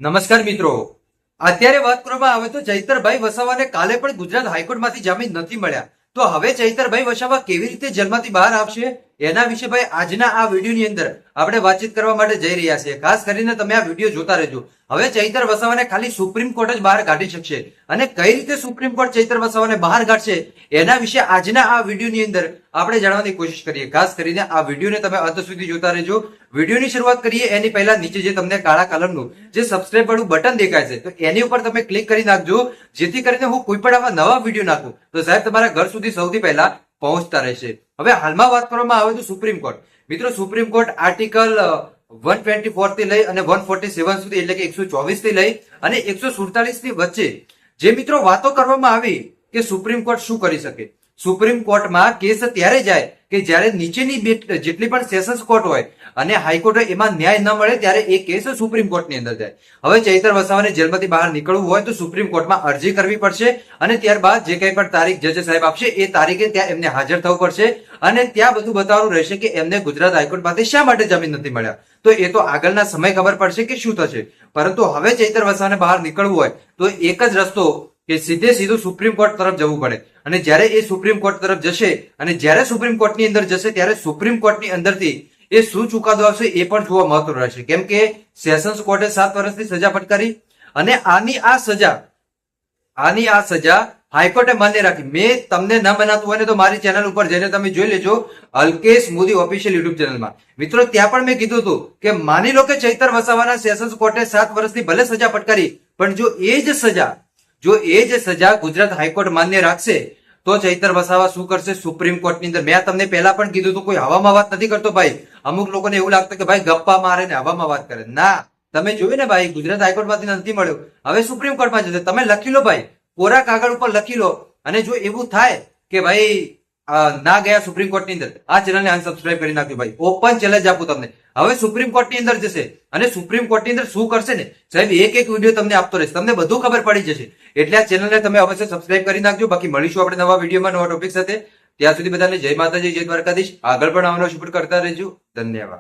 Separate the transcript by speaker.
Speaker 1: નમસ્કાર મિત્રો, અત્યારે વાત કરવામાં આવે તો ચૈતરભાઈ વસાવાને કાલે પણ ગુજરાત હાઈકોર્ટમાંથી જામીન નથી મળ્યા. તો હવે ચૈતરભાઈ વસાવા કેવી રીતે જેલમાંથી બહાર આવશે એના વિશે ભાઈ આજના આ વિડીયોની અંદર આપણે વાતચીત કરવા માટે જઈ રહ્યા છીએ. ખાસ કરીને તમે આ વિડીયો જોતા રહેજો. હવે ચૈતર વસાવાને ખાલી સુપ્રીમ કોર્ટ જ બહાર કાઢી શકશે અને કઈ રીતે સુપ્રીમ કોર્ટ ચૈતર વસાવાને બહાર કાઢશે એના વિશે આજના આ વિડીયોની અંદર આપણે જાણવાની કોશિશ કરીએ. ખાસ કરીને આ વિડીયોને તમે અંત સુધી જોતા રહેજો. વિડીયોની શરૂઆત કરીએ એની પહેલા નીચે જે તમને કાળા કલરનું જે સબસ્ક્રાઇબ વાળું બટન દેખાય છે તો એની ઉપર તમે ક્લિક કરી નાખજો, જેથી કરીને હું કોઈ પણ આવા નવા વિડીયો નાખું તો સાહેબ તમારા ઘર સુધી સૌથી પહેલા પહોંચતા રહેશે. હવે હાલમાં વાત કરવામાં આવે તો સુપ્રીમ કોર્ટ, મિત્રો સુપ્રીમ કોર્ટ આર્ટિકલ 124 થી લઈ અને 147 સુધી એટલે કે 124 થી લઈ અને 147 ની વચ્ચે જે મિત્રો વાતો કરવામાં આવી કે સુપ્રીમ કોર્ટ શું કરી શકે. સુપ્રીમ કોર્ટમાં કેસ ત્યારે જાય કે જ્યારે નીચેની જેટલી પણ સેશન્સ કોર્ટ હોય અને હાઈકોર્ટ એમાં ન્યાય ન મળે ત્યારે એ કેસ સુપ્રીમ કોર્ટની અંદર જાય. હવે ચૈતર વસાવાને જેલમાંથી બહાર નીકળવું હોય તો સુપ્રીમ કોર્ટમાં અરજી કરવી પડશે અને ત્યારબાદ જે કંઈ પણ તારીખ જજ સાહેબ આપશે એ તારીખે ત્યાં એમને હાજર થવું પડશે અને ત્યાં બધું બતાવવાનું રહેશે કે એમને ગુજરાત હાઈકોર્ટમાંથી શા માટે જામીન નથી મળ્યા. તો એ તો આગળના સમય ખબર પડશે કે શું થશે. પરંતુ હવે ચૈતર વસાવાને બહાર નીકળવું હોય તો એક જ રસ્તો કે સીધું સુપ્રીમ કોર્ટ તરફ જવું પડે અને જ્યારે એ સુપ્રીમ કોર્ટ તરફ જશે અને જ્યારે સુપ્રીમ કોર્ટની અંદર જશે ત્યારે સુપ્રીમ કોર્ટની અંદરથી એ શું ચુકાદો આવશે એ પણ જોવા મહત્વનું રહેશે. કેમ કે સેશન્સ કોર્ટે 7 વર્ષની સજા ફટકારી અને આની આ સજા હાઈકોર્ટે માન્ય રાખી. મેં તમને ન બનાવતું હોય ને તો મારી ચેનલ ઉપર જઈને તમે જોઈ લેજો, અલ્કેશ મોદી ઓફિશિયલ યુટ્યુબ ચેનલમાં. મિત્રો ત્યાં પણ મેં કીધું હતું કે માની લો કે ચૈતર વસાવાના સેશન્સ કોર્ટે 7 વર્ષની ભલે સજા ફટકારી, પણ જો એ જ સજા ગુજરાત હાઈકોર્ટ માન્ય રાખશે તો ચૈતર વસાવા શું કરશે સુપ્રીમ કોર્ટની અંદર. મેં તમને પહેલા પણ કીધું હતું, કોઈ હવામાં વાત નથી કરતો ભાઈ. અમુક લોકોને એવું લાગતું કે ભાઈ ગપ્પા મારે ને હવામાં વાત કરે. ના, તમે જોયું ને ભાઈ, ગુજરાત હાઈકોર્ટમાંથી નથી મળ્યો, હવે સુપ્રીમ કોર્ટમાં જશે. તમે લખી લો ભાઈ, કોરા કાગળ ઉપર લખી લો અને જો એવું થાય કે ભાઈ ના ગયા સુપ્રીમ કોર્ટની અંદર, આ ચેનલને અનસબસ્ક્રાઇબ કરી નાખ્યું ભાઈ. ઓપન ચેલેન્જ આપું તમને. હવે સુપ્રીમ કોર્ટની અંદર જશે અને સુપ્રીમ કોર્ટની અંદર શું કરશે ને સાહેબ, એક વિડીયો તમને આપતો રહેશે, તમને બધું ખબર પડી જશે. એટલે આ ચેનલને તમે અવશ્ય સબસ્ક્રાઇબ કરી નાખજો. બાકી મળીશું આપણે નવા વિડીયોમાં નવા ટોપિક સાથે. ત્યાં સુધી બધાને જય માતાજી, જય દ્વારકાધીશ. આગળ પણ આવવાનો સપોર્ટ કરતા રહેજો. ધન્યવાદ.